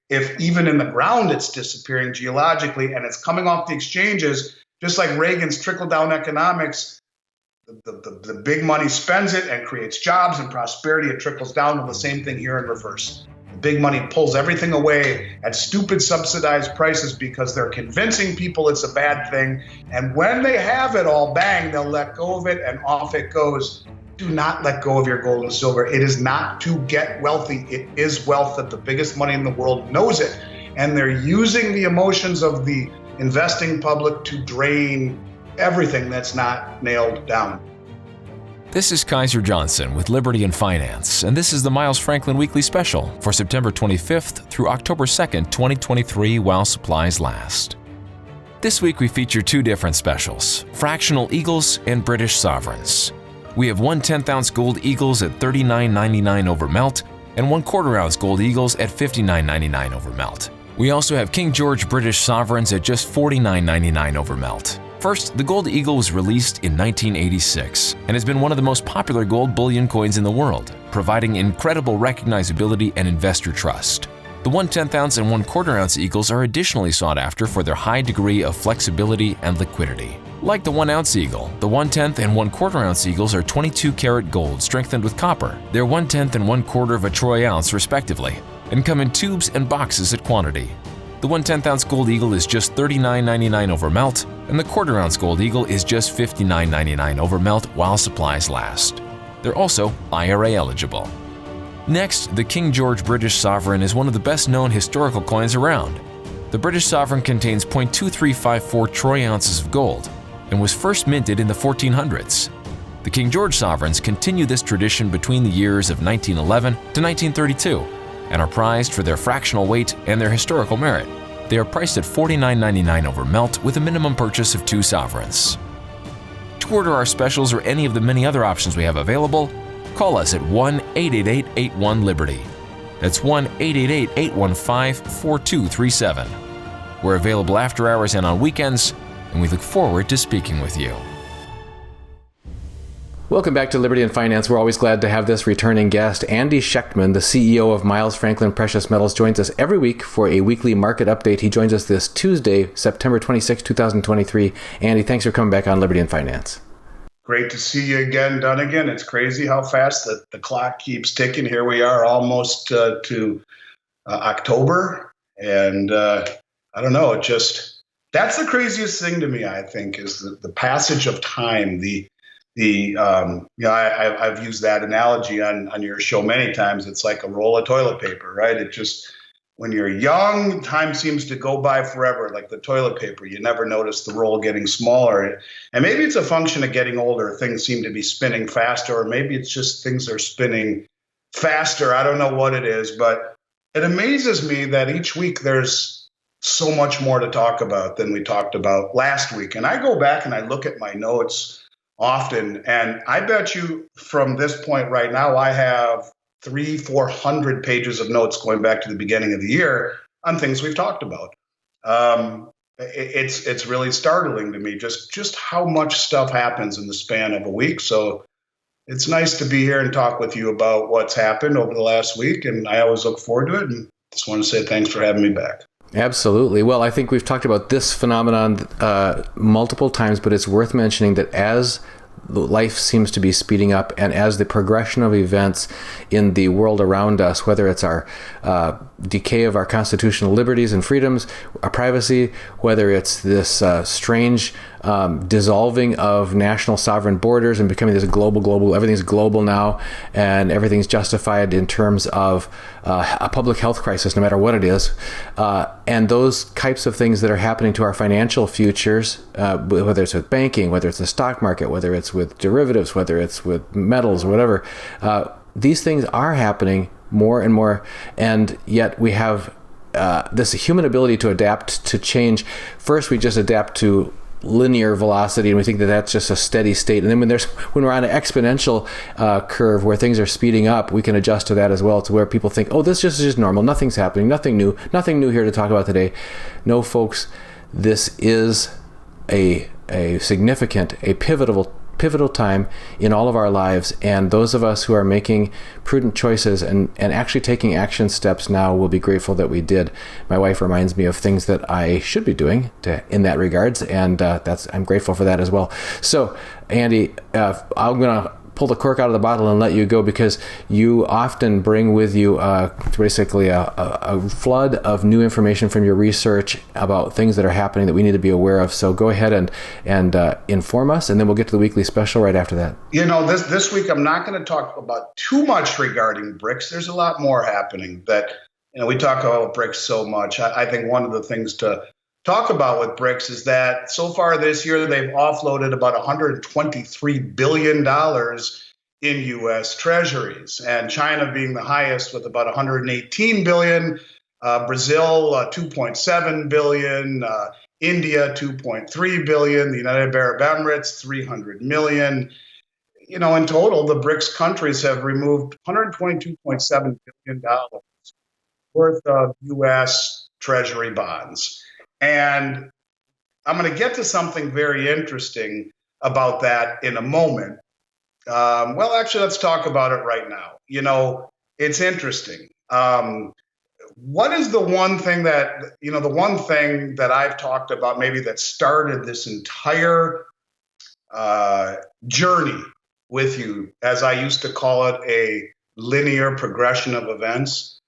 if even in the ground it's disappearing geologically and it's coming off the exchanges, just like Reagan's trickle-down economics, the big money spends it and creates jobs and prosperity. It trickles down to the same thing here in reverse. The big money pulls everything away at stupid subsidized prices because they're convincing people it's a bad thing. And when they have it all, bang, they'll let go of it and off it goes. Do not let go of your gold and silver. It is not to get wealthy. It is wealth that the biggest money in the world knows it. And they're using the emotions of the investing public to drain everything that's not nailed down. This is Kaiser Johnson with Liberty and Finance, and this is the Miles Franklin Weekly Special for September 25th through October 2nd, 2023, while supplies last. This week we feature two different specials, Fractional Eagles and British Sovereigns. We have 1 10th-ounce gold Eagles at $39.99 over melt and 1 1/4-ounce gold Eagles at $59.99 over melt. We also have King George British Sovereigns at just $49.99 over melt. First, the Gold Eagle was released in 1986 and has been one of the most popular gold bullion coins in the world, providing incredible recognizability and investor trust. The 1 10th-ounce and 1 1/4-ounce Eagles are additionally sought after for their high degree of flexibility and liquidity. Like the 1-ounce Eagle, the 1/10 and 1 1/4-ounce Eagles are 22-karat gold strengthened with copper. They're 1/10 and 1/4 of a troy ounce respectively, and come in tubes and boxes at quantity. The 1 10th-ounce Gold Eagle is just $39.99 over melt, and the 1/4-ounce Gold Eagle is just $59.99 over melt while supplies last. They're also IRA eligible. Next, the King George British Sovereign is one of the best-known historical coins around. The British Sovereign contains 0.2354 troy ounces of gold and was first minted in the 1400s. The King George Sovereigns continue this tradition between the years of 1911 to 1932 and are prized for their fractional weight and their historical merit. They are priced at $49.99 over melt with a minimum purchase of 2 sovereigns. To order our specials or any of the many other options we have available, call us at 1-888-81-LIBERTY. That's 1-888-815-4237. We're available after hours and on weekends, and we look forward to speaking with you. Welcome back to Liberty and Finance. We're always glad to have this returning guest. Andy Schectman, the CEO of Miles Franklin Precious Metals, joins us every week for a weekly market update. He joins us this Tuesday, September 26, 2023. Andy, thanks for coming back on Liberty and Finance. Great to see you again, Dunnigan. It's crazy how fast the clock keeps ticking. Here we are almost to October. And I don't know, that's the craziest thing to me, I think, is the passage of time. I've used that analogy on your show many times. It's like a roll of toilet paper, right? It just, when you're young, time seems to go by forever, like the toilet paper. You never notice the roll getting smaller. And maybe it's a function of getting older. Things seem to be spinning faster, or maybe it's just things are spinning faster. I don't know what it is, but it amazes me that each week there's so much more to talk about than we talked about last week. And I go back and I look at my notes often, and I bet you from this point right now, I have 300-400 pages of notes going back to the beginning of the year on things we've talked about. It's really startling to me just how much stuff happens in the span of a week. So it's nice to be here and talk with you about what's happened over the last week, and I always look forward to it. And just want to say thanks for having me back. Absolutely. Well, I think we've talked about this phenomenon multiple times, but it's worth mentioning that as life seems to be speeding up, and as the progression of events in the world around us, whether it's our decay of our constitutional liberties and freedoms, our privacy, whether it's this strange dissolving of national sovereign borders and becoming this global, everything's global now, and everything's justified in terms of a public health crisis, no matter what it is. And those types of things that are happening to our financial futures, whether it's with banking, whether it's the stock market, whether it's with derivatives, whether it's with metals or whatever, these things are happening more and more, and yet we have this human ability to adapt to change. First, we just adapt to linear velocity, and we think that that's just a steady state. And then when we're on an exponential curve where things are speeding up, we can adjust to that as well, to where people think, oh, this is just normal, nothing's happening, nothing new here to talk about today. No, folks, this is a significant, a pivotal pivotal time in all of our lives, and those of us who are making prudent choices and actually taking action steps now will be grateful that we did. My wife reminds me of things that I should be doing in that regards, and I'm grateful for that as well. So, Andy, I'm going to pull the cork out of the bottle and let you go, because you often bring with you basically a flood of new information from your research about things that are happening that we need to be aware of. So go ahead and inform us, and then we'll get to the weekly special right after that. This week I'm not going to talk about too much regarding BRICS. There's a lot more happening that, we talk about BRICS so much. I think one of the things to talk about with BRICS is that so far this year, they've offloaded about $123 billion in US Treasuries, and China being the highest with about $118 billion, Brazil, $2.7 billion, India, $2.3 billion, the United Arab Emirates, $300 million. In total, the BRICS countries have removed $122.7 billion worth of US Treasury bonds. And I'm going to get to something very interesting about that in a moment. Actually, let's talk about it right now. It's interesting. What is the one thing that I've talked about maybe that started this entire journey with you, as I used to call it, a linear progression of events,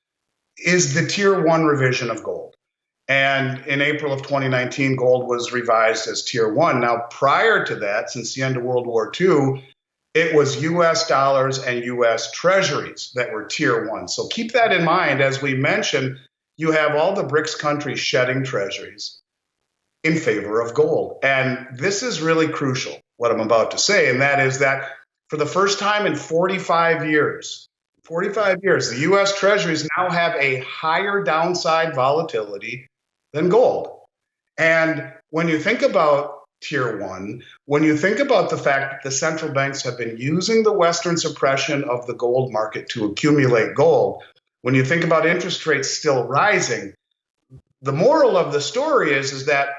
is the Tier 1 revision of gold. And in April of 2019, gold was revised as Tier 1. Now, prior to that, since the end of World War II, it was US dollars and US Treasuries that were Tier 1. So keep that in mind. As we mentioned, you have all the BRICS countries shedding treasuries in favor of gold. And this is really crucial, what I'm about to say, and that is that for the first time in 45 years, the US Treasuries now have a higher downside volatility than gold. And when you think about Tier 1, when you think about the fact that the central banks have been using the Western suppression of the gold market to accumulate gold, when you think about interest rates still rising, the moral of the story is that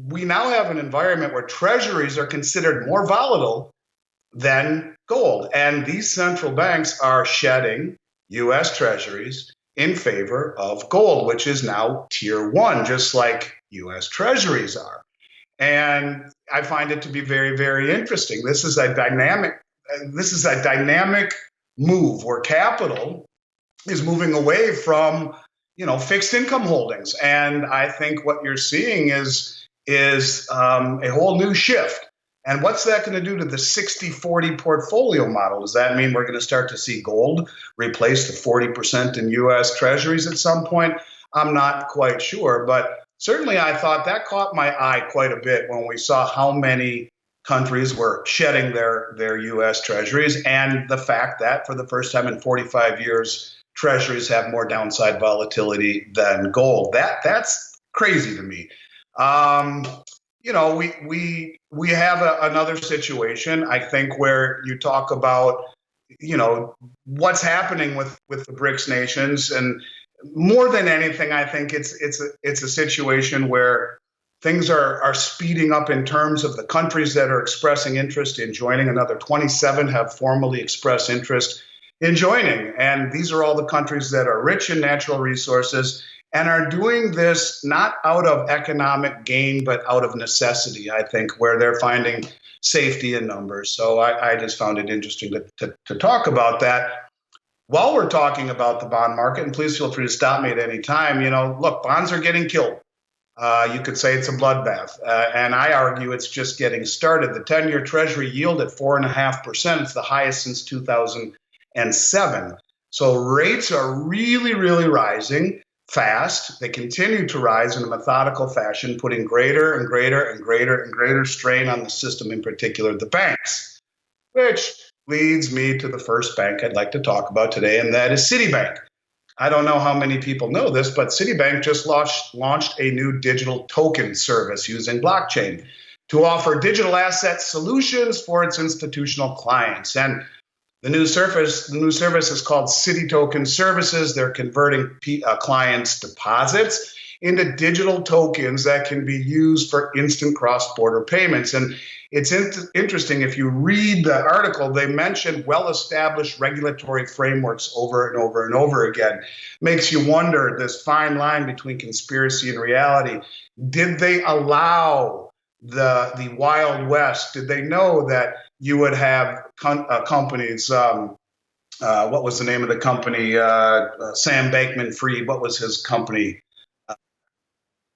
we now have an environment where treasuries are considered more volatile than gold. And these central banks are shedding US Treasuries in favor of gold, which is now Tier 1, just like US Treasuries are. And I find it to be very, very interesting. This is a dynamic move where capital is moving away from, fixed income holdings. And I think what you're seeing is a whole new shift. And what's that going to do to the 60-40 portfolio model? Does that mean we're going to start to see gold replace the 40% in US Treasuries at some point? I'm not quite sure, but certainly I thought that caught my eye quite a bit when we saw how many countries were shedding their US Treasuries, and the fact that for the first time in 45 years, Treasuries have more downside volatility than gold. That's crazy to me. We have another situation, I think, where you talk about, what's happening with the BRICS nations. And more than anything, I think it's a situation where things are speeding up in terms of the countries that are expressing interest in joining. Another 27 have formally expressed interest in joining. And these are all the countries that are rich in natural resources and are doing this not out of economic gain, but out of necessity, I think, where they're finding safety in numbers. So I just found it interesting to talk about that. While we're talking about the bond market, and please feel free to stop me at any time, look, bonds are getting killed. You could say it's a bloodbath. And I argue it's just getting started. The 10-year Treasury yield at 4.5%, it's the highest since 2007. So rates are really, really rising fast. They continue to rise in a methodical fashion, putting greater and greater and greater and greater strain on the system, in particular the banks, which leads me to the first bank I'd like to talk about today, and that is Citibank. I don't know how many people know this, but Citibank just launched a new digital token service using blockchain to offer digital asset solutions for its institutional clients. And the new service is called Citi Token Services. They're converting clients' deposits into digital tokens that can be used for instant cross-border payments. And it's interesting, if you read the article, they mention well-established regulatory frameworks over and over and over again. Makes you wonder, this fine line between conspiracy and reality. Did they allow the Wild West? Did they know that you would have companies, what was the name of the company? Sam Bankman-Fried, what was his company?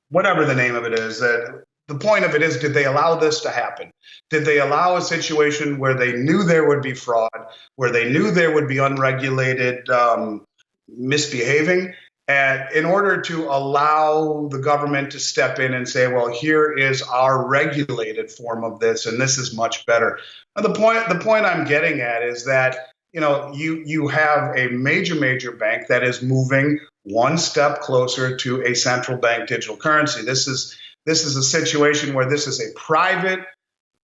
Whatever the name of it is, that the point of it is, did they allow this to happen? Did they allow a situation where they knew there would be fraud, where they knew there would be unregulated misbehaving, and in order to allow the government to step in and say, well, here is our regulated form of this, and this is much better. And the point I'm getting at is that, you have a major bank that is moving one step closer to a central bank digital currency. This is a situation where this is a private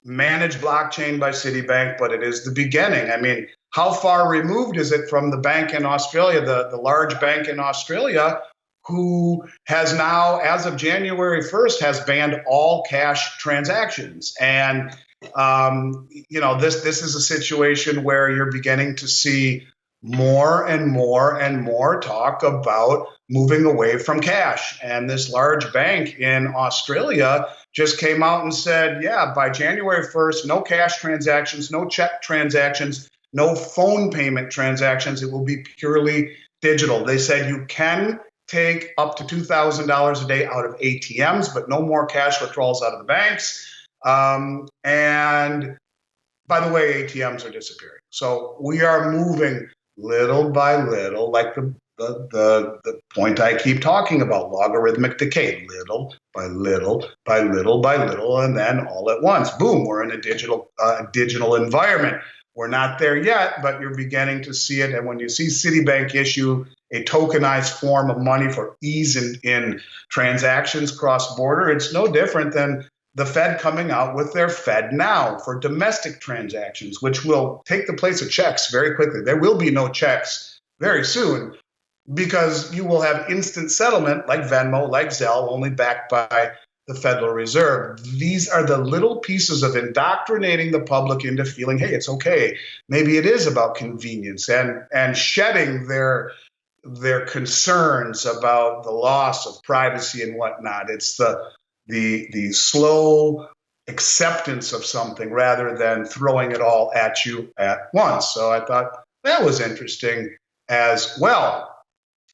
managed blockchain by Citibank, but it is the beginning. I mean, how far removed is it from the bank in Australia, the large bank in Australia, who has now, as of January 1st, has banned all cash transactions? And this is a situation where you're beginning to see more and more talk about moving away from cash. And this large bank in Australia just came out and said, yeah, by January 1st, no cash transactions, no check transactions, no phone payment transactions. It will be purely digital. They said you can take up to $2,000 a day out of ATMs, but no more cash withdrawals out of the banks. And by the way, ATMs are disappearing. So we are moving little by little, like the point I keep talking about, logarithmic decay, little by little by little by little, and then all at once, boom, we're in a digital environment. We're not there yet, but you're beginning to see it. And when you see Citibank issue a tokenized form of money for ease in transactions cross-border, it's no different than the Fed coming out with their Fed Now for domestic transactions, which will take the place of checks very quickly. There will be no checks very soon because you will have instant settlement like Venmo, like Zelle, only backed by the Federal Reserve. These are the little pieces of indoctrinating the public into feeling, hey, it's okay. Maybe it is about convenience and shedding their concerns about the loss of privacy and whatnot. It's the slow acceptance of something rather than throwing it all at you at once. So I thought that was interesting as well.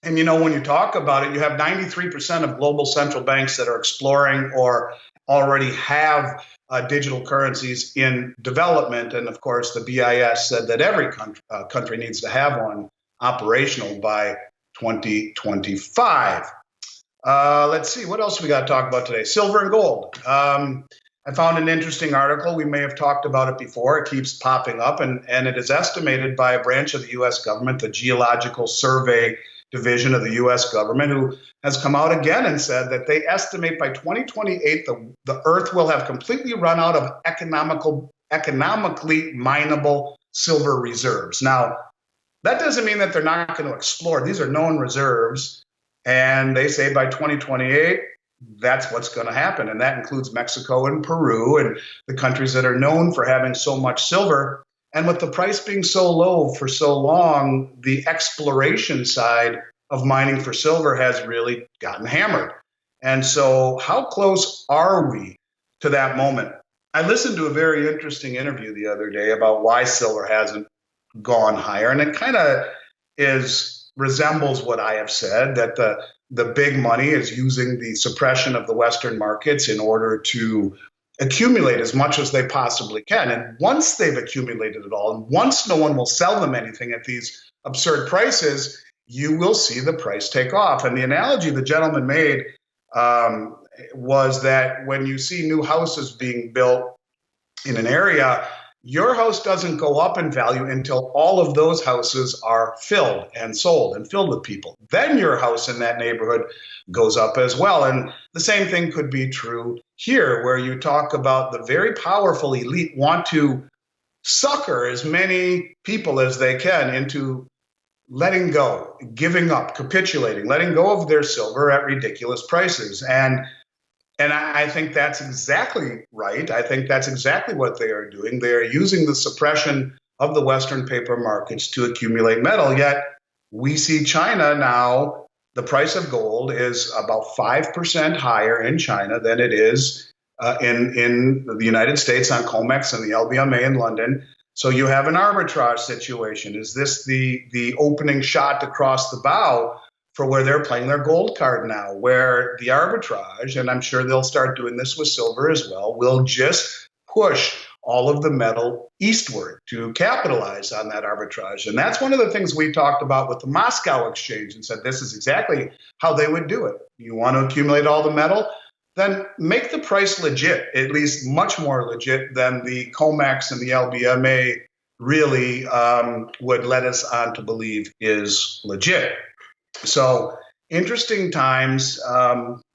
And, when you talk about it, you have 93% of global central banks that are exploring or already have digital currencies in development. And of course, the BIS said that every country needs to have one operational by 2025. Let's see, what else we got to talk about today? Silver and gold. I found an interesting article. We may have talked about it before. It keeps popping up, and it is estimated by a branch of the U.S. government, the Geological Survey Division of the U.S. government, who has come out again and said that they estimate by 2028 the Earth will have completely run out of economically mineable silver reserves. Now, that doesn't mean that they're not going to explore. These are known reserves. And they say by 2028, that's what's going to happen. And that includes Mexico and Peru and the countries that are known for having so much silver. And with the price being so low for so long, the exploration side of mining for silver has really gotten hammered. And so how close are we to that moment? I listened to a very interesting interview the other day about why silver hasn't gone higher. And it kind of resembles what I have said, that the big money is using the suppression of the Western markets in order to accumulate as much as they possibly can. And once they've accumulated it all, and once no one will sell them anything at these absurd prices, you will see the price take off. And the analogy the gentleman made was that when you see new houses being built in an area, your house doesn't go up in value until all of those houses are filled and sold and filled with people. Then your house in that neighborhood goes up as well. And the same thing could be true here, where you talk about the very powerful elite want to sucker as many people as they can into letting go, giving up, capitulating, letting go of their silver at ridiculous prices. And I think that's exactly right. I think that's exactly what they are doing. They are using the suppression of the Western paper markets to accumulate metal. Yet we see China now, the price of gold is about 5% higher in China than it is in the United States on COMEX and the LBMA in London. So you have an arbitrage situation. Is this the opening shot across the bow for where they're playing their gold card now, where the arbitrage, and I'm sure they'll start doing this with silver as well, will just push all of the metal eastward to capitalize on that arbitrage. And that's one of the things we talked about with the Moscow exchange and said this is exactly how they would do it. You want to accumulate all the metal? Then make the price legit, at least much more legit than the COMEX and the LBMA really would let us on to believe is legit. So interesting times,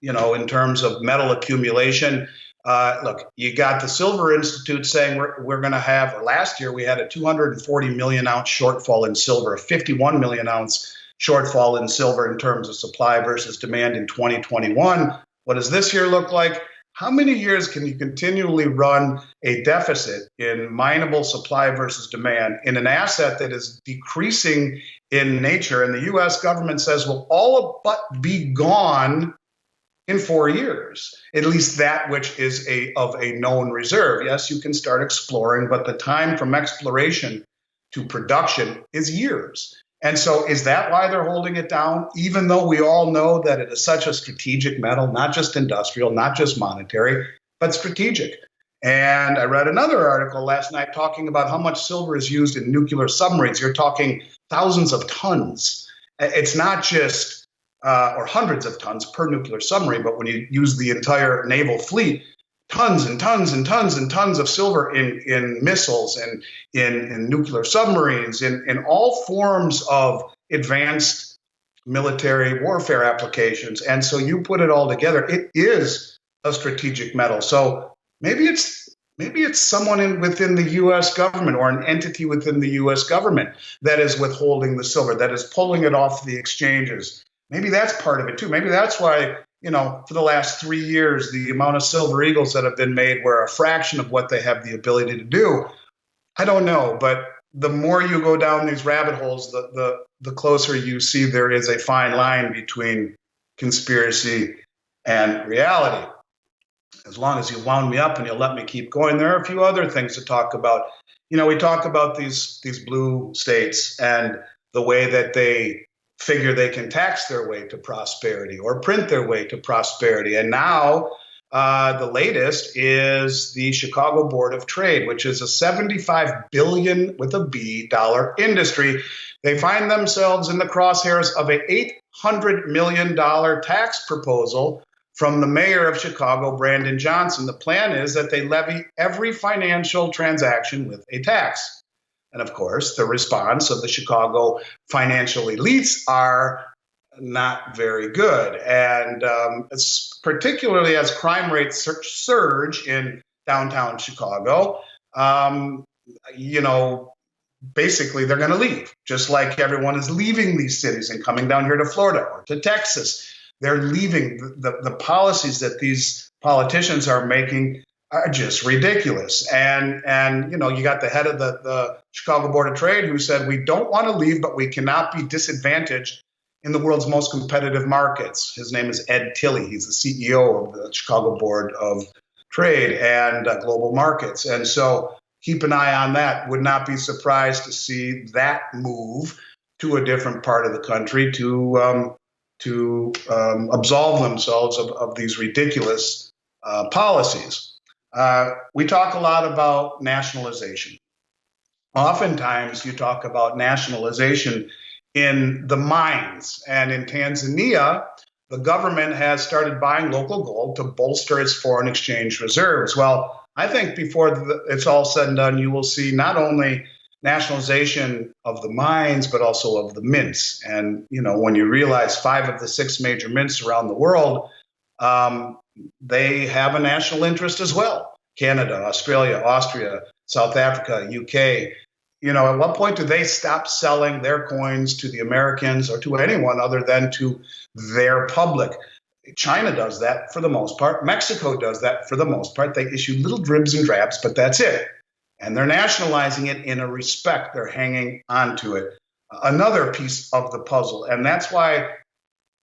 in terms of metal accumulation. Look, you got the Silver Institute saying we're going to have, or last year we had a 240 million ounce shortfall in silver, a 51 million ounce shortfall in silver in terms of supply versus demand in 2021. What does this year look like? How many years can you continually run a deficit in mineable supply versus demand in an asset that is decreasing in nature? And the U.S. government says will all but be gone in 4 years, at least that which is of a known reserve. Yes, you can start exploring, but the time from exploration to production is years. And so is that why they're holding it down? Even though we all know that it is such a strategic metal, not just industrial, not just monetary, but strategic. And I read another article last night talking about how much silver is used in nuclear submarines. You're talking thousands of tons. It's not just, or hundreds of tons per nuclear submarine, but when you use the entire naval fleet, tons and tons and tons and tons of silver in missiles and in nuclear submarines, in all forms of advanced military warfare applications. And so you put it all together, it is a strategic metal. So maybe it's someone within the U.S. government or an entity within the U.S. government that is withholding the silver, that is pulling it off the exchanges. Maybe that's part of it too. Maybe that's why, for the last 3 years, the amount of silver eagles that have been made were a fraction of what they have the ability to do. I don't know, but the more you go down these rabbit holes, the closer you see there is a fine line between conspiracy and reality. As long as you wound me up and you'll let me keep going, there are a few other things to talk about. We talk about these blue states and the way that they figure they can tax their way to prosperity or print their way to prosperity. And now the latest is the Chicago Board of Trade, which is a $75 billion with a B dollar industry. They find themselves in the crosshairs of an $800 million tax proposal from the mayor of Chicago, Brandon Johnson. The plan is that they levy every financial transaction with a tax. And of course, the response of the Chicago financial elites are not very good. And particularly as crime rates surge in downtown Chicago, basically they're going to leave, just like everyone is leaving these cities and coming down here to Florida or to Texas. They're leaving. The policies that these politicians are making are just ridiculous. And you got the head of the Chicago Board of Trade who said, we don't want to leave, but we cannot be disadvantaged in the world's most competitive markets. His name is Ed Tilley. He's the CEO of the Chicago Board of Trade and Global Markets. And so keep an eye on that. Would not be surprised to see that move to a different part of the country to absolve themselves of these ridiculous policies. We talk a lot about nationalization. Oftentimes you talk about nationalization in the mines. And in Tanzania, the government has started buying local gold to bolster its foreign exchange reserves. Well, I think before it's all said and done, you will see not only nationalization of the mines, but also of the mints. And, when you realize 5 of the 6 major mints around the world, they have a national interest as well. Canada, Australia, Austria, South Africa, UK, At what point do they stop selling their coins to the Americans or to anyone other than to their public? China does that for the most part. Mexico does that for the most part. They issue little dribs and drabs, but that's it. And they're nationalizing it in a respect. They're hanging on to it. Another piece of the puzzle. And that's why,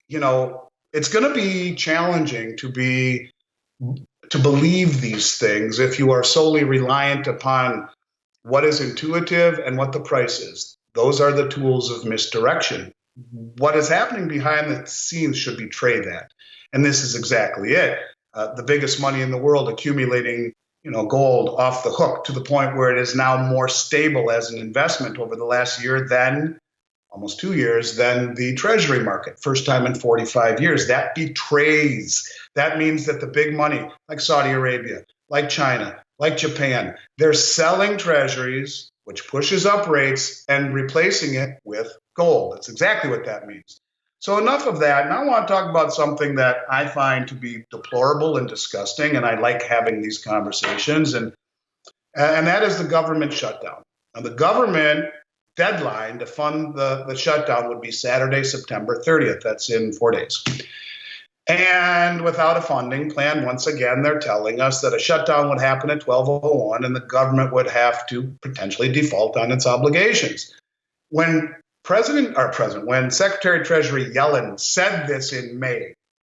it's going to be challenging to believe these things if you are solely reliant upon what is intuitive and what the price is. Those are the tools of misdirection. What is happening behind the scenes should betray that. And this is exactly it. The biggest money in the world accumulating, gold off the hook to the point where it is now more stable as an investment over the last year than almost 2 years than the Treasury market. First time in 45 years. That betrays. That means that the big money, like Saudi Arabia, like China, like Japan, they're selling Treasuries, which pushes up rates and replacing it with gold. That's exactly what that means. So enough of that. And I want to talk about something that I find to be deplorable and disgusting, and I like having these conversations, and that is the government shutdown. Now, the government deadline to fund the shutdown would be Saturday, September 30th. That's in 4 days. And without a funding plan, once again, they're telling us that a shutdown would happen at 12:01 and the government would have to potentially default on its obligations. When Secretary of Treasury Yellen said this in May,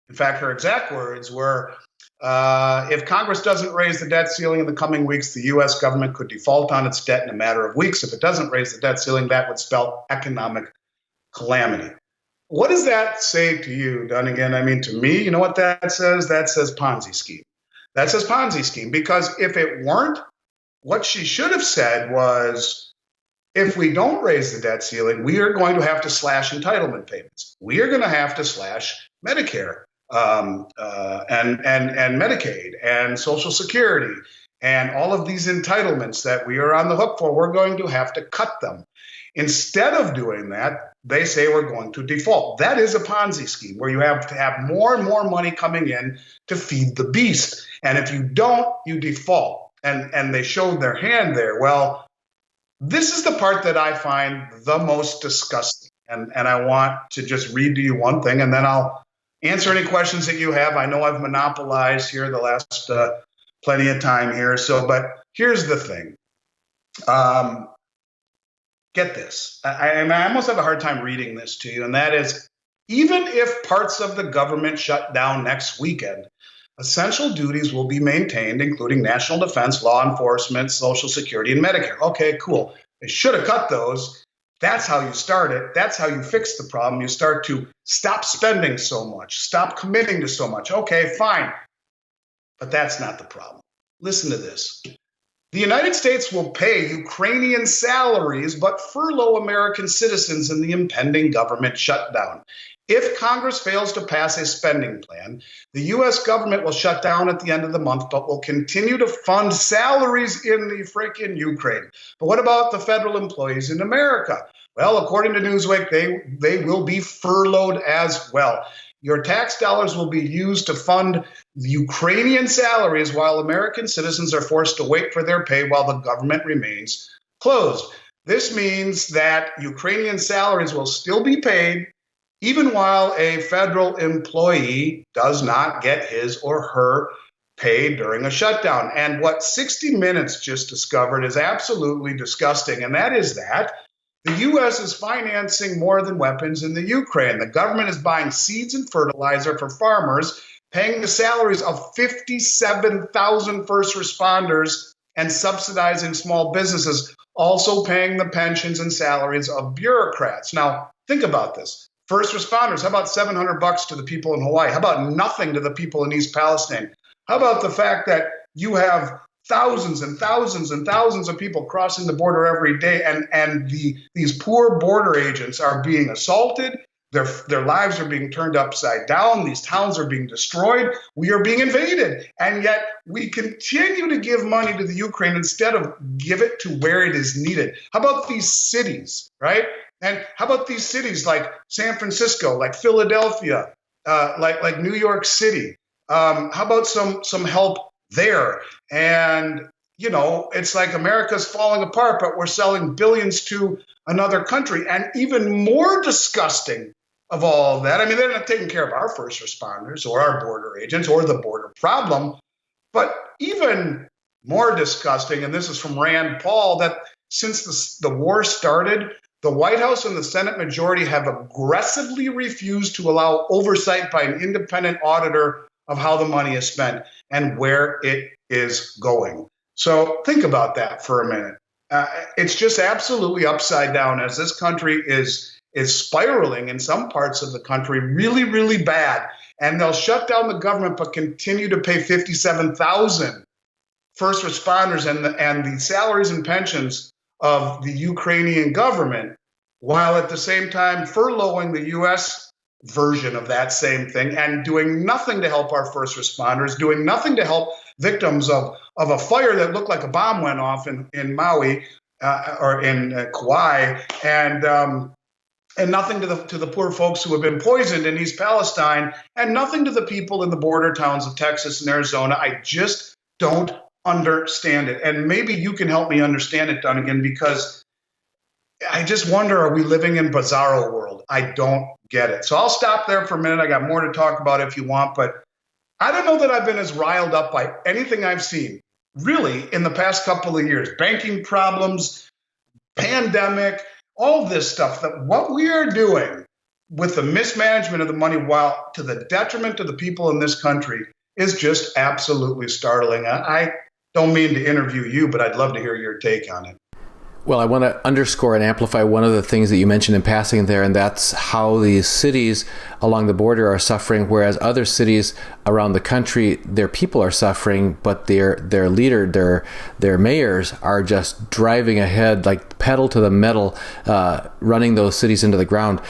in fact, her exact words were, if Congress doesn't raise the debt ceiling in the coming weeks, the U.S. government could default on its debt in a matter of weeks. If it doesn't raise the debt ceiling, that would spell economic calamity. What does that say to you, Dunnigan? I mean, to me, you know what that says? That says Ponzi scheme. That says Ponzi scheme, because if it weren't, what she should have said was, if we don't raise the debt ceiling, we are going to have to slash entitlement payments. We are going to have to slash Medicare and Medicaid and Social Security and all of these entitlements that we are on the hook for. We're going to have to cut them. Instead of doing that, they say we're going to default. That is a Ponzi scheme where you have to have more and more money coming in to feed the beast. And if you don't, you default. And they showed their hand there. Well, this is the part that I find the most disgusting. And I want to just read to you one thing, and then I'll answer any questions that you have. I know I've monopolized here the last plenty of time here. But here's the thing. Get this. I almost have a hard time reading this to you, and that is, even if parts of the government shut down next weekend, essential duties will be maintained, including national defense, law enforcement, Social Security, and Medicare. Okay, cool. They should have cut those. That's how you start it. That's how you fix the problem. You start to stop spending so much, stop committing to so much. Okay, fine. But that's not the problem. Listen to this. The United States will pay Ukrainian salaries, but furlough American citizens in the impending government shutdown. If Congress fails to pass a spending plan, the U.S. government will shut down at the end of the month, but will continue to fund salaries in the freaking Ukraine. But what about the federal employees in America? Well, according to Newsweek, they will be furloughed as well. Your tax dollars will be used to fund the Ukrainian salaries while American citizens are forced to wait for their pay while the government remains closed. This means that Ukrainian salaries will still be paid even while a federal employee does not get his or her pay during a shutdown. And what 60 Minutes just discovered is absolutely disgusting, and that is that the U.S. is financing more than weapons in the Ukraine. The government is buying seeds and fertilizer for farmers, paying the salaries of 57,000 first responders, and subsidizing small businesses, also paying the pensions and salaries of bureaucrats. Now, think about this. First responders, how about $700 to the people in Hawaii? How about nothing to the people in East Palestine? How about the fact that you have thousands and thousands and thousands of people crossing the border every day, and these poor border agents are being assaulted, their lives are being turned upside down, these towns are being destroyed, we are being invaded, and yet we continue to give money to the Ukraine instead of give it to where it is needed. How about these cities, right? And how about these cities like San Francisco, like Philadelphia, like New York City? How about some help there? And, it's like America's falling apart, but we're selling billions to another country. And even more disgusting of all of that, I mean, they're not taking care of our first responders or our border agents or the border problem, but even more disgusting, and this is from Rand Paul, that since the war started, the White House and the Senate majority have aggressively refused to allow oversight by an independent auditor of how the money is spent and where it is going. So think about that for a minute. It's just absolutely upside down as this country is spiraling in some parts of the country really, really bad. And they'll shut down the government but continue to pay 57,000 first responders and the salaries and pensions of the Ukrainian government, while at the same time furloughing the U.S. version of that same thing and doing nothing to help our first responders, doing nothing to help victims of a fire that looked like a bomb went off in Maui or in Kauai, and nothing to the poor folks who have been poisoned in East Palestine, and nothing to the people in the border towns of Texas and Arizona. I just don't understand it. And maybe you can help me understand it, Dunnigan, because I just wonder, are we living in bizarro world? I don't get it. So I'll stop there for a minute. I got more to talk about if you want, but I don't know that I've been as riled up by anything I've seen really in the past couple of years. Banking problems, pandemic, all this stuff, that what we are doing with the mismanagement of the money, while to the detriment of the people in this country, is just absolutely startling. I don't mean to interview you, but I'd love to hear your take on it. Well, I want to underscore and amplify one of the things that you mentioned in passing there, and that's how these cities along the border are suffering, whereas other cities around the country, their people are suffering, but their leader, their mayors are just driving ahead like pedal to the metal, running those cities into the ground.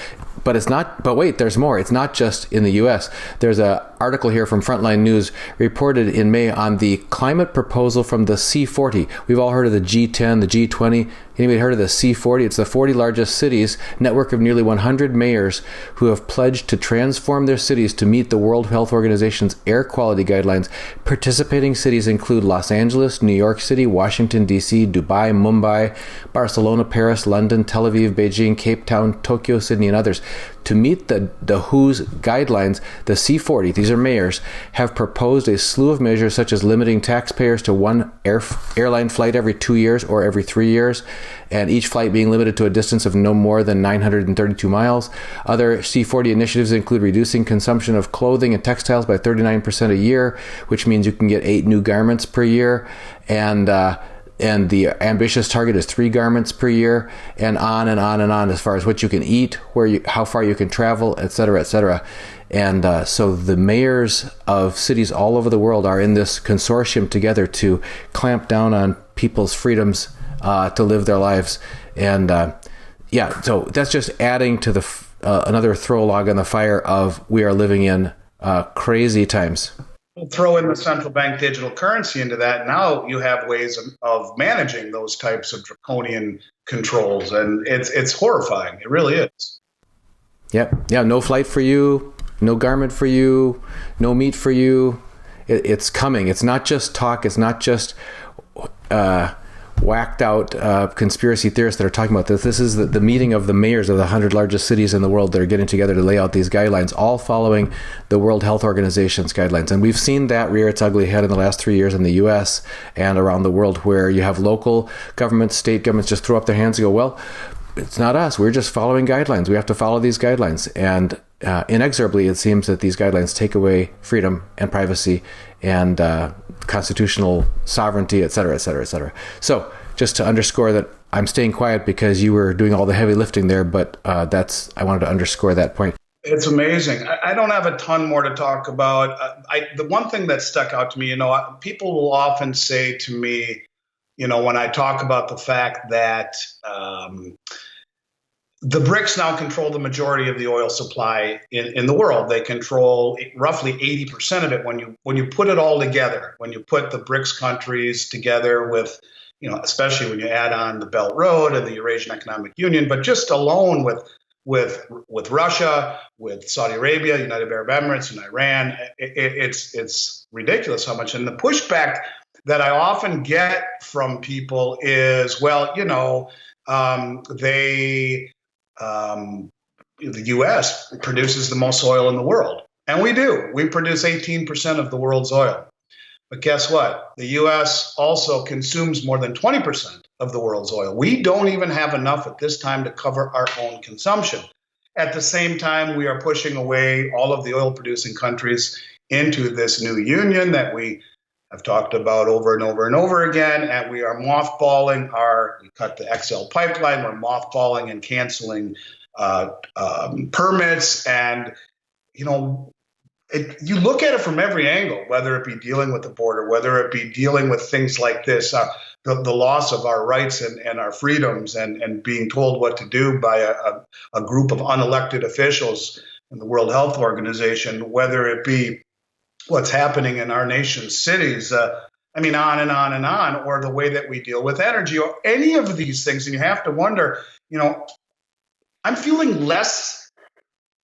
But it's not. But wait, there's more. It's not just in the U.S. There's an article here from Frontline News reported in May on the climate proposal from the C40. We've all heard of the G10, the G20. Anybody heard of the C40? It's the 40 largest cities, network of nearly 100 mayors who have pledged to transform their cities to meet the World Health Organization's air quality guidelines. Participating cities include Los Angeles, New York City, Washington, D.C., Dubai, Mumbai, Barcelona, Paris, London, Tel Aviv, Beijing, Cape Town, Tokyo, Sydney, and others. To meet the WHO's guidelines, the C40, these are mayors, have proposed a slew of measures such as limiting taxpayers to one airline flight every 2 years or every 3 years, and each flight being limited to a distance of no more than 932 miles. Other C40 initiatives include reducing consumption of clothing and textiles by 39% a year, which means you can get 8 new garments per year, and the ambitious target is 3 garments per year, and on and on and on as far as what you can eat, how far you can travel, et cetera, et cetera. And so the mayors of cities all over the world are in this consortium together to clamp down on people's freedoms to live their lives. And so that's just adding to the another throw log on the fire of we are living in crazy times. We'll throw in the central bank digital currency into that. Now you have ways of managing those types of draconian controls, and it's horrifying. It really is. Yep. Yeah. No flight for you, no garment for you, no meat for you. It's coming. It's not just talk. It's not just whacked out conspiracy theorists that are talking about this. This is the meeting of the mayors of the 100 largest cities in the world that are getting together to lay out these guidelines, all following the World Health Organization's guidelines. And we've seen that rear its ugly head in the last 3 years in the U.S. and around the world, where you have local governments, state governments just throw up their hands and go, well, it's not us. We're just following guidelines. We have to follow these guidelines. And inexorably, it seems that these guidelines take away freedom and privacy and constitutional sovereignty, et cetera, et cetera, et cetera. So just to underscore that I'm staying quiet because you were doing all the heavy lifting there, but I wanted to underscore that point. It's amazing. I don't have a ton more to talk about. The one thing that stuck out to me, people will often say to me, when I talk about the fact that the BRICS now control the majority of the oil supply in the world. They control roughly 80% of it when you put it all together, when you put the BRICS countries together with, especially when you add on the Belt Road and the Eurasian Economic Union, but just alone with Russia, with Saudi Arabia, United Arab Emirates, and Iran, it's ridiculous how much. And the pushback that I often get from people is, well, the U.S. produces the most oil in the world. And we do. We produce 18% of the world's oil. But guess what? The U.S. also consumes more than 20% of the world's oil. We don't even have enough at this time to cover our own consumption. At the same time, we are pushing away all of the oil-producing countries into this new union that we have talked about over and over and over again, and we are mothballing we cut the XL pipeline, we're mothballing and canceling permits, and you look at it from every angle, whether it be dealing with the border, whether it be dealing with things like this, the loss of our rights and our freedoms, and being told what to do by a group of unelected officials in the World Health Organization, whether it be what's happening in our nation's cities, on and on and on, or the way that we deal with energy, or any of these things. And you have to wonder, I'm feeling less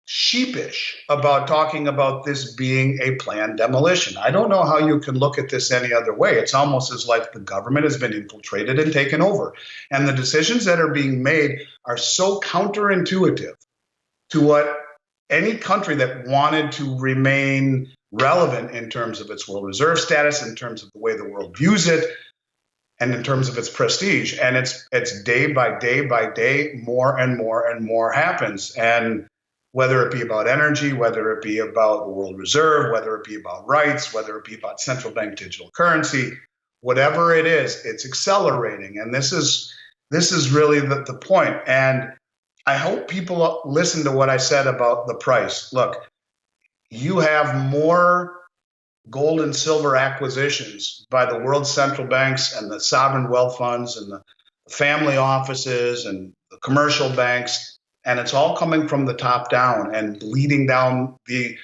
sheepish about talking about this being a planned demolition. I don't know how you can look at this any other way. It's almost as like the government has been infiltrated and taken over. And the decisions that are being made are so counterintuitive to what any country that wanted to remain relevant in terms of its world reserve status, in terms of the way the world views it, and in terms of its prestige. And it's day by day by day, more and more and more happens. And whether it be about energy, whether it be about the world reserve, whether it be about rights, whether it be about central bank digital currency, whatever it is, it's accelerating. And this is really the point. And I hope people listen to what I said about the price. Look, you have more gold and silver acquisitions by the world central banks and the sovereign wealth funds and the family offices and the commercial banks, and it's all coming from the top down and leading down the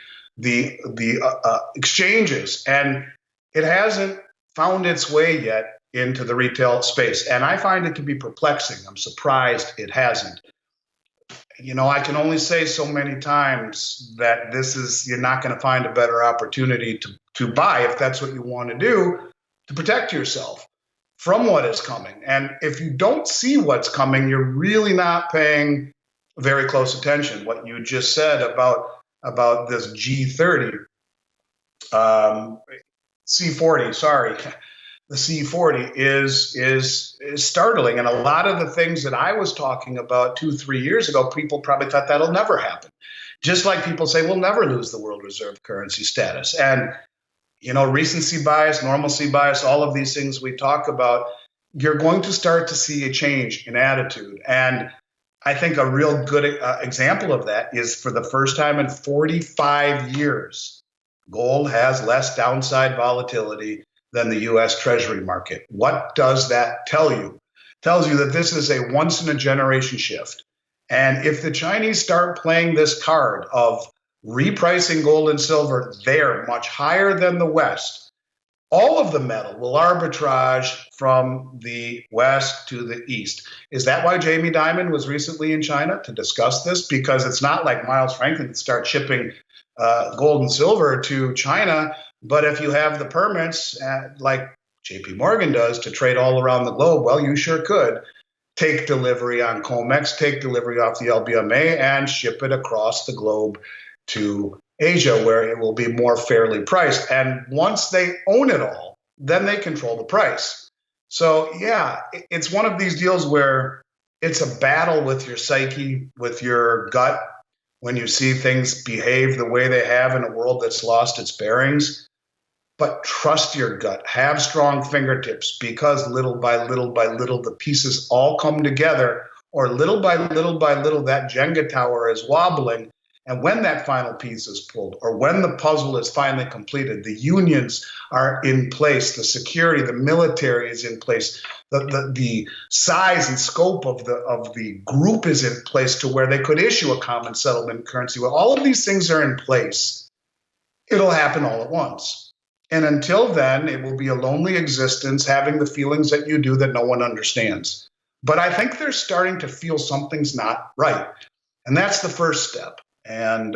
exchanges. And it hasn't found its way yet into the retail space. And I find it to be perplexing. I'm surprised it hasn't. I can only say so many times that you're not going to find a better opportunity to buy, if that's what you want to do, to protect yourself from what is coming. And if you don't see what's coming, you're really not paying very close attention. What you just said about this G30, C40, sorry, the C40 is startling. And a lot of the things that I was talking about 2-3 years ago, people probably thought that'll never happen. Just like people say we'll never lose the world reserve currency status. And, recency bias, normalcy bias, all of these things we talk about, you're going to start to see a change in attitude. And I think a real good example of that is, for the first time in 45 years, gold has less downside volatility than the US Treasury market. What does that tell you? It tells you that this is a once-in-a-generation shift. And if the Chinese start playing this card of repricing gold and silver there much higher than the West, all of the metal will arbitrage from the West to the East. Is that why Jamie Dimon was recently in China to discuss this? Because it's not like Miles Franklin can start shipping gold and silver to China. But if you have the permits, like JP Morgan does, to trade all around the globe, well, you sure could take delivery on COMEX, take delivery off the LBMA, and ship it across the globe to Asia, where it will be more fairly priced. And once they own it all, then they control the price. So, yeah, it's one of these deals where it's a battle with your psyche, with your gut, when you see things behave the way they have in a world that's lost its bearings. But trust your gut. Have strong fingertips, because little by little by little, the pieces all come together, or little by little by little, that Jenga tower is wobbling. And when that final piece is pulled, or when the puzzle is finally completed, the unions are in place, the security, the military is in place, the size and scope of the group is in place to where they could issue a common settlement currency. Well, all of these things are in place. It'll happen all at once. And until then, it will be a lonely existence, having the feelings that you do that no one understands. But I think they're starting to feel something's not right. And that's the first step. And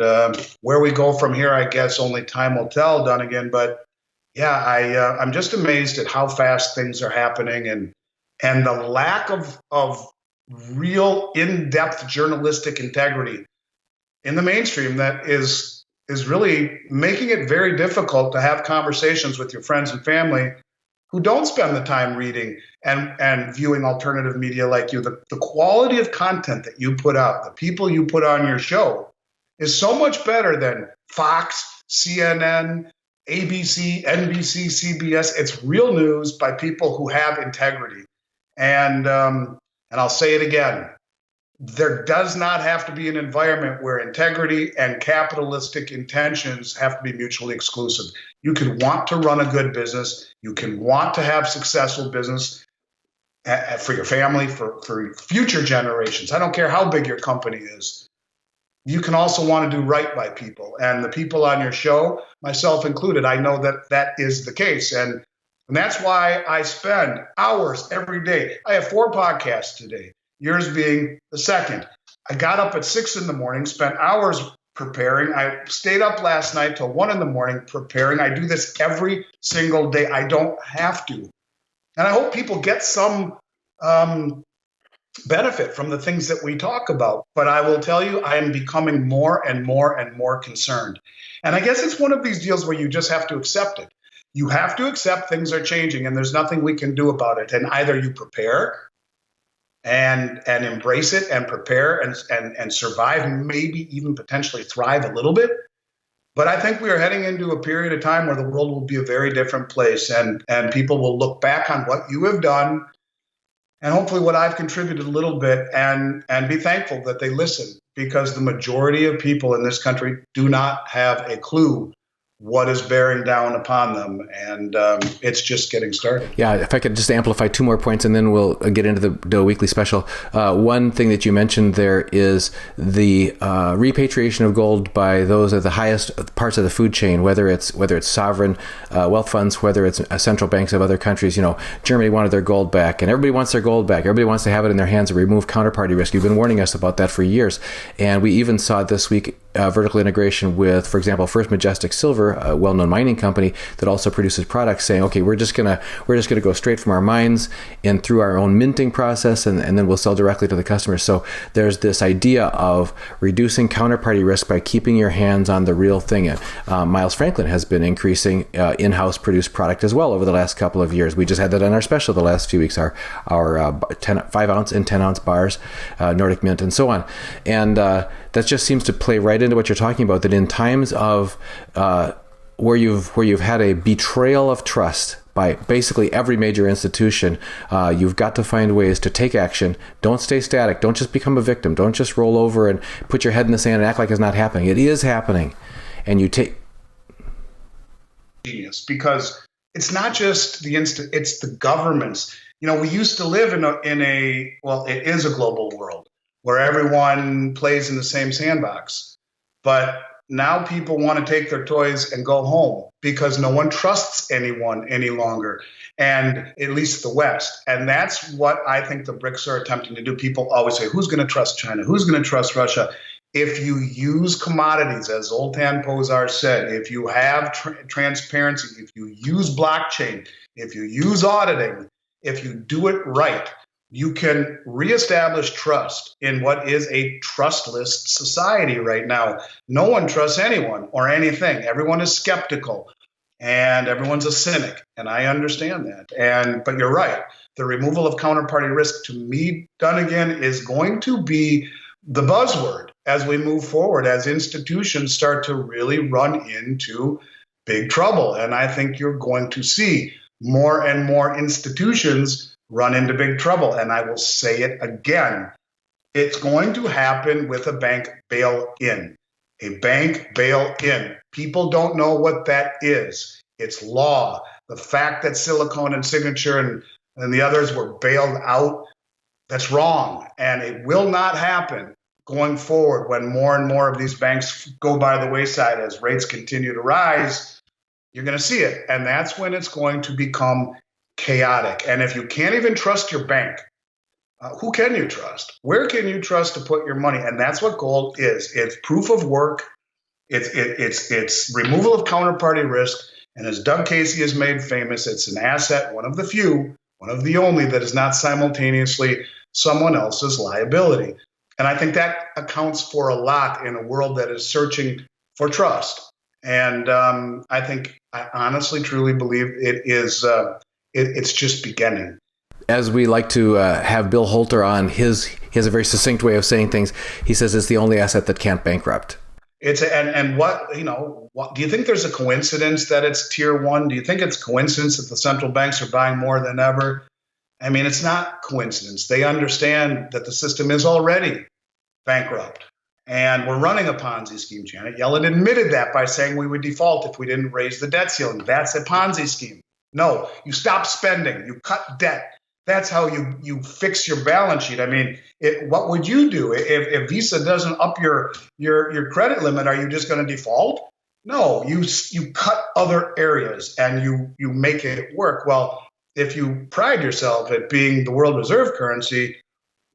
where we go from here, I guess only time will tell, Dunnigan. But, Yeah, I'm just amazed at how fast things are happening, and the lack of real in-depth journalistic integrity in the mainstream that is really making it very difficult to have conversations with your friends and family who don't spend the time reading and viewing alternative media like you. The quality of content that you put out, the people you put on your show, is so much better than Fox, CNN, ABC, NBC, CBS. It's real news by people who have integrity. And I'll say it again. There does not have to be an environment where integrity and capitalistic intentions have to be mutually exclusive. You can want to run a good business. You can want to have successful business for your family, for future generations. I don't care how big your company is. You can also want to do right by people. And the people on your show, myself included, I know that that is the case. And that's why I spend hours every day. I have 4 podcasts today, yours being the second. I got up at 6 in the morning, spent hours preparing. I stayed up last night till 1 in the morning preparing. I do this every single day. I don't have to. And I hope people get some benefit from the things that we talk about. But I will tell you, I am becoming more and more and more concerned. And I guess it's one of these deals where you just have to accept it. You have to accept things are changing and there's nothing we can do about it. And either you prepare and embrace it and prepare and survive, maybe even potentially thrive a little bit. But I think we are heading into a period of time where the world will be a very different place, and people will look back on what you have done and hopefully what I've contributed a little bit and be thankful that they listen, because the majority of people in this country do not have a clue what is bearing down upon them. And it's just getting started. Yeah, if I could just amplify 2 more points and then we'll get into the weekly special. One thing that you mentioned there is the repatriation of gold by those at the highest parts of the food chain, whether it's sovereign wealth funds, whether it's central banks of other countries. You know, Germany wanted their gold back, and everybody wants their gold back. Everybody wants to have it in their hands and remove counterparty risk. You've been warning us about that for years. And we even saw this week vertical integration with, for example, First Majestic Silver, a well-known mining company that also produces products, saying, okay, we're just gonna go straight from our mines and through our own minting process, and then we'll sell directly to the customers. So there's this idea of reducing counterparty risk by keeping your hands on the real thing. Miles Franklin has been increasing in-house produced product as well over the last couple of years. We just had that on our special the last few weeks, our 5-ounce and 10-ounce bars, Nordic Mint, and so on. And that just seems to play right into what you're talking about, that in times of where you've had a betrayal of trust by basically every major institution, you've got to find ways to take action. Don't stay static. Don't just become a victim. Don't just roll over and put your head in the sand and act like it's not happening. It is happening. And you take... Genius, because it's not just it's the governments. You know, we used to live in it is a global world where everyone plays in the same sandbox. But now people want to take their toys and go home because no one trusts anyone any longer, and at least the West. And that's what I think the BRICS are attempting to do. People always say, who's going to trust China? Who's going to trust Russia? If you use commodities, as Zoltan Pozar said, if you have transparency, if you use blockchain, if you use auditing, if you do it right, you can reestablish trust in what is a trustless society right now. No one trusts anyone or anything. Everyone is skeptical and everyone's a cynic. And I understand that. But you're right. The removal of counterparty risk, to me, Dunnigan, is going to be the buzzword as we move forward, as institutions start to really run into big trouble. And I think you're going to see more and more institutions run into big trouble. And I will say it again. It's going to happen with a bank bail-in. A bank bail-in. People don't know what that is. It's law. The fact that Silicon and Signature and the others were bailed out, that's wrong. And it will not happen going forward when more and more of these banks go by the wayside as rates continue to rise. You're going to see it. And that's when it's going to become chaotic. And if you can't even trust your bank, who can you trust? Where can you trust to put your money? And that's what gold is. It's proof of work. It's removal of counterparty risk. And as Doug Casey has made famous, it's an asset, one of the few, one of the only, that is not simultaneously someone else's liability. And I think that accounts for a lot in a world that is searching for trust. And I honestly, truly believe it is. It's just beginning. As we like to have Bill Holter on, he has a very succinct way of saying things. He says it's the only asset that can't bankrupt. What do you think there's a coincidence that it's tier one? Do you think it's coincidence that the central banks are buying more than ever? I mean, it's not coincidence. They understand that the system is already bankrupt. And we're running a Ponzi scheme, Janet Yellen admitted that by saying we would default if we didn't raise the debt ceiling. That's a Ponzi scheme. No, you stop spending, you cut debt. That's how you fix your balance sheet. I mean, what would you do if Visa doesn't up your credit limit? Are you just going to default? No, you cut other areas and you make it work. Well, if you pride yourself at being the world reserve currency,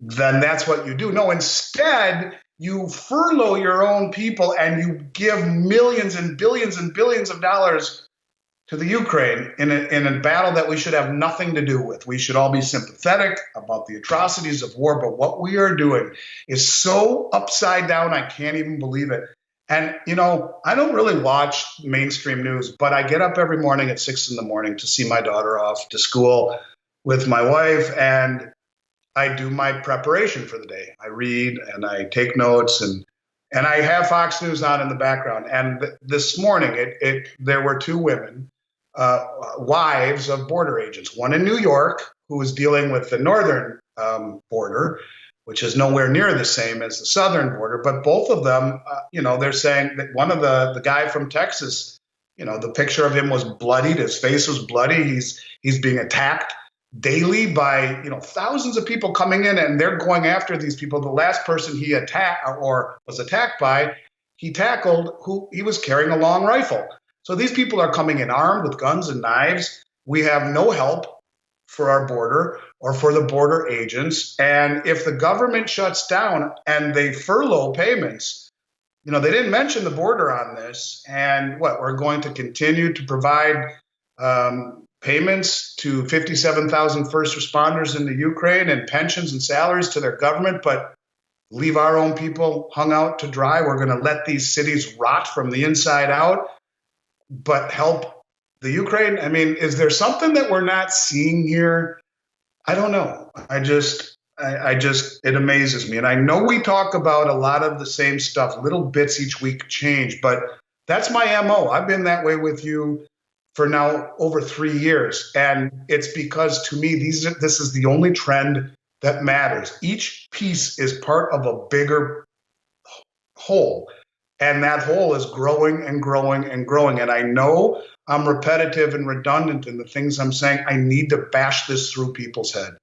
then that's what you do. No, instead, you furlough your own people and you give millions and billions of dollars to the Ukraine in a battle that we should have nothing to do with. We should all be sympathetic about the atrocities of war, but what we are doing is so upside down, I can't even believe it. And, I don't really watch mainstream news, but I get up every morning at 6 a.m. to see my daughter off to school with my wife, and I do my preparation for the day. I read and I take notes, and I have Fox News on in the background. And this morning, there were two women, wives of border agents, one in New York who was dealing with the northern border, which is nowhere near the same as the southern border. But both of them, they're saying that one of the guy from Texas, the picture of him was bloodied. His face was bloody. He's being attacked daily by, thousands of people coming in, and they're going after these people. The last person he attacked or was attacked by, he tackled who he was carrying a long rifle. So these people are coming in armed with guns and knives. We have no help for our border or for the border agents. And if the government shuts down and they furlough payments, they didn't mention the border on this. And we're going to continue to provide payments to 57,000 first responders in the Ukraine and pensions and salaries to their government, but leave our own people hung out to dry. We're going to let these cities rot from the inside out, but help the Ukraine. I mean, is there something that we're not seeing here? I don't know. It amazes me. And I know we talk about a lot of the same stuff, little bits each week change, but that's my MO. I've been that way with you for now over 3 years. And it's because to me, this is the only trend that matters. Each piece is part of a bigger whole. And that hole is growing and growing and growing. And I know I'm repetitive and redundant in the things I'm saying. I need to bash this through people's head.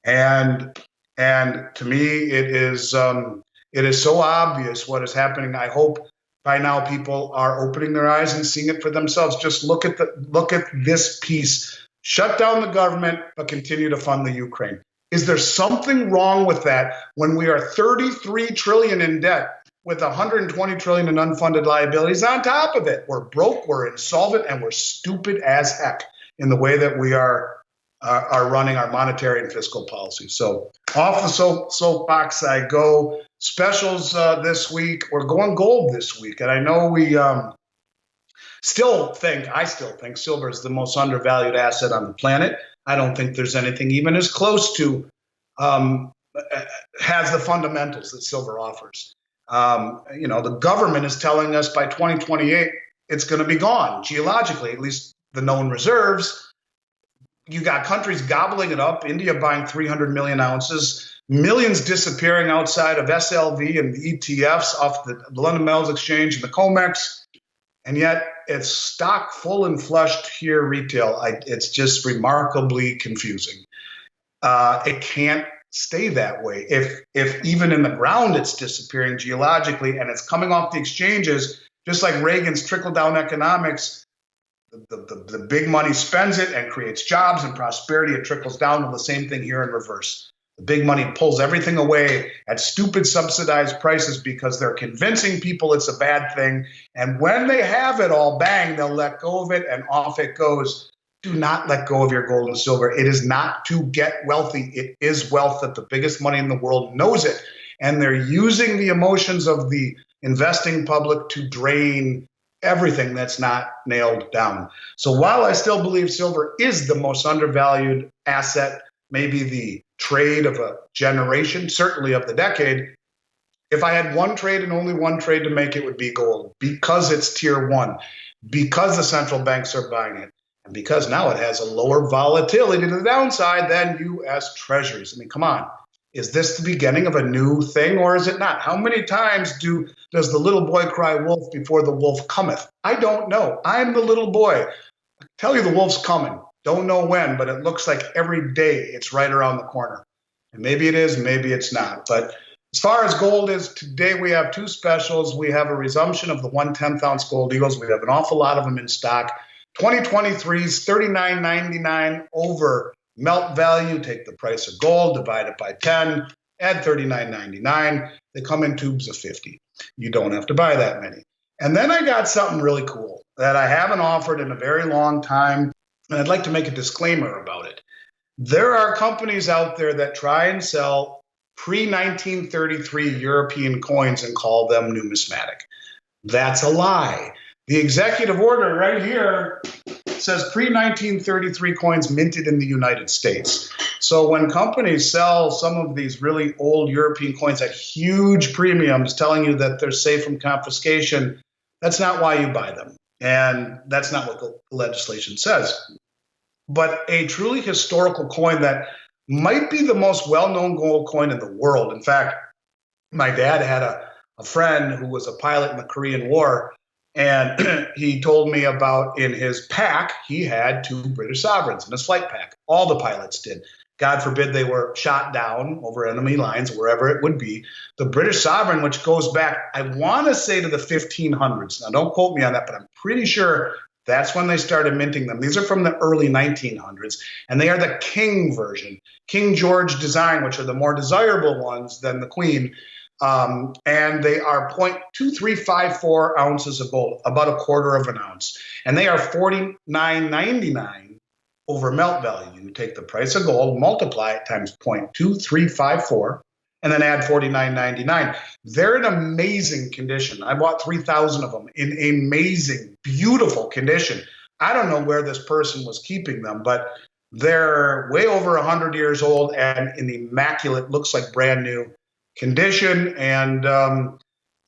And to me, it is so obvious what is happening. I hope by now people are opening their eyes and seeing it for themselves. Just look at this piece. Shut down the government, but continue to fund the Ukraine. Is there something wrong with that when we are 33 trillion in debt? With 120 trillion in unfunded liabilities on top of it? We're broke, we're insolvent, and we're stupid as heck in the way that we are running our monetary and fiscal policy. So off the soapbox I go. Specials this week. We're going gold this week, and I know we I still think silver is the most undervalued asset on the planet. I don't think there's anything even as close to has the fundamentals that silver offers. The government is telling us by 2028, it's going to be gone geologically, at least the known reserves. You got countries gobbling it up, India buying 300 million ounces, millions disappearing outside of SLV and the ETFs off the London Metals Exchange and the COMEX. And yet it's stock full and flushed here retail. It's just remarkably confusing. It can't stay that way. If even in the ground it's disappearing geologically and it's coming off the exchanges, just like Reagan's trickle-down economics, the big money spends it and creates jobs and prosperity. It trickles down to the same thing here in reverse. The big money pulls everything away at stupid subsidized prices because they're convincing people it's a bad thing. And when they have it all, bang, they'll let go of it and off it goes. Do not let go of your gold and silver. It is not to get wealthy. It is wealth that the biggest money in the world knows it. And they're using the emotions of the investing public to drain everything that's not nailed down. So while I still believe silver is the most undervalued asset, maybe the trade of a generation, certainly of the decade, if I had one trade and only one trade to make, it would be gold, because it's tier one, because the central banks are buying it, and because now it has a lower volatility to the downside than US Treasuries. I mean, come on. Is this the beginning of a new thing, or is it not? How many times does the little boy cry wolf before the wolf cometh? I don't know. I'm the little boy. I tell you the wolf's coming. Don't know when, but it looks like every day it's right around the corner. And maybe it is, maybe it's not. But as far as gold is, today we have two specials. We have a resumption of the 1/10 ounce gold eagles. We have an awful lot of them in stock. 2023's $39.99 over melt value. Take the price of gold, divide it by 10, add $39.99. They come in tubes of 50. You don't have to buy that many. And then I got something really cool that I haven't offered in a very long time, and I'd like to make a disclaimer about it. There are companies out there that try and sell pre-1933 European coins and call them numismatic. That's a lie. The executive order right here says pre-1933 coins minted in the United States. So when companies sell some of these really old European coins at huge premiums, telling you that they're safe from confiscation, that's not why you buy them. And that's not what the legislation says. But a truly historical coin that might be the most well-known gold coin in the world. In fact, my dad had a friend who was a pilot in the Korean War, and he told me about, in his pack, he had 2 British sovereigns in his flight pack. All the pilots did. God forbid they were shot down over enemy lines, wherever it would be. The British sovereign, which goes back, I want to say, to the 1500s. Now, don't quote me on that, but I'm pretty sure that's when they started minting them. These are from the early 1900s, and they are the King version. King George design, which are the more desirable ones than the Queen. And they are 0.2354 ounces of gold, about a quarter of an ounce. And they are $49.99 over melt value. You take the price of gold, multiply it times 0.2354, and then add $49.99. They're in amazing condition. I bought 3,000 of them in amazing, beautiful condition. I don't know where this person was keeping them, but they're way over 100 years old and in immaculate, looks like brand new condition, and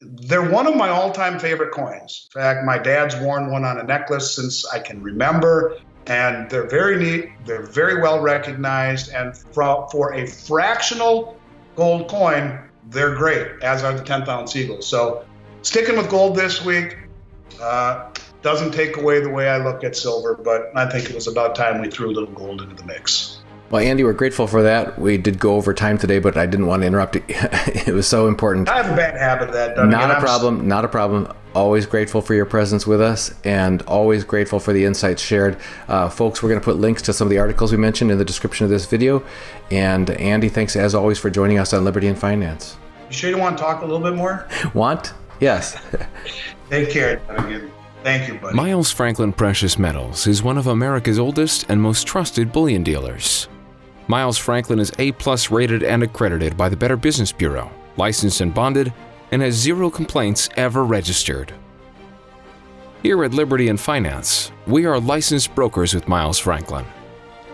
they're one of my all-time favorite coins. In fact, my dad's worn one on a necklace since I can remember, and they're very neat. They're very well recognized, and for a fractional gold coin, they're great, as are the 10th ounce eagles. So sticking with gold this week doesn't take away the way I look at silver, but I think it was about time we threw a little gold into the mix. Well, Andy, we're grateful for that. We did go over time today, but I didn't want to interrupt it. It was so important. I have a bad habit of that. Not a problem. Always grateful for your presence with us, and always grateful for the insights shared. Folks, we're going to put links to some of the articles we mentioned in the description of this video. And Andy, thanks as always for joining us on Liberty and Finance. You sure you want to talk a little bit more? Want? Yes. Take care. Thank you, buddy. Miles Franklin Precious Metals is one of America's oldest and most trusted bullion dealers. Miles Franklin is A+ rated and accredited by the Better Business Bureau, licensed and bonded, and has 0 complaints ever registered. Here at Liberty and Finance, we are licensed brokers with Miles Franklin.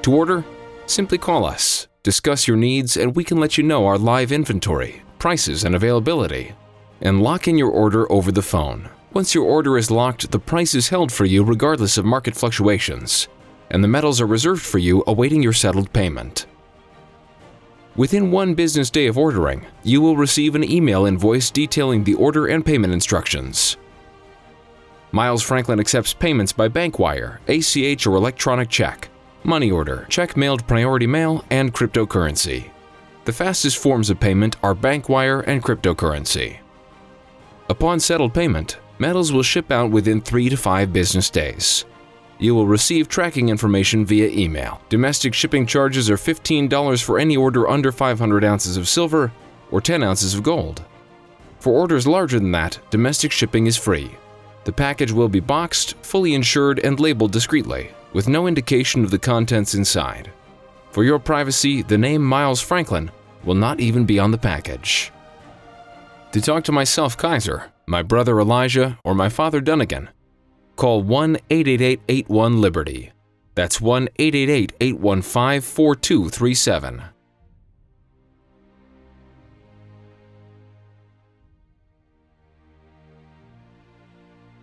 To order, simply call us, discuss your needs, and we can let you know our live inventory, prices, and availability, and lock in your order over the phone. Once your order is locked, the price is held for you regardless of market fluctuations, and the metals are reserved for you awaiting your settled payment. Within 1 business day of ordering, you will receive an email invoice detailing the order and payment instructions. Miles Franklin accepts payments by bank wire, ACH or electronic check, money order, check mailed priority mail, and cryptocurrency. The fastest forms of payment are bank wire and cryptocurrency. Upon settled payment, metals will ship out within 3 to 5 business days. You will receive tracking information via email. Domestic shipping charges are $15 for any order under 500 ounces of silver or 10 ounces of gold. For orders larger than that, domestic shipping is free. The package will be boxed, fully insured, and labeled discreetly, with no indication of the contents inside. For your privacy, the name Miles Franklin will not even be on the package. To talk to myself, Kaiser, my brother Elijah, or my father Dunnigan, call 1-888-81-LIBERTY. That's 1-888-815-4237.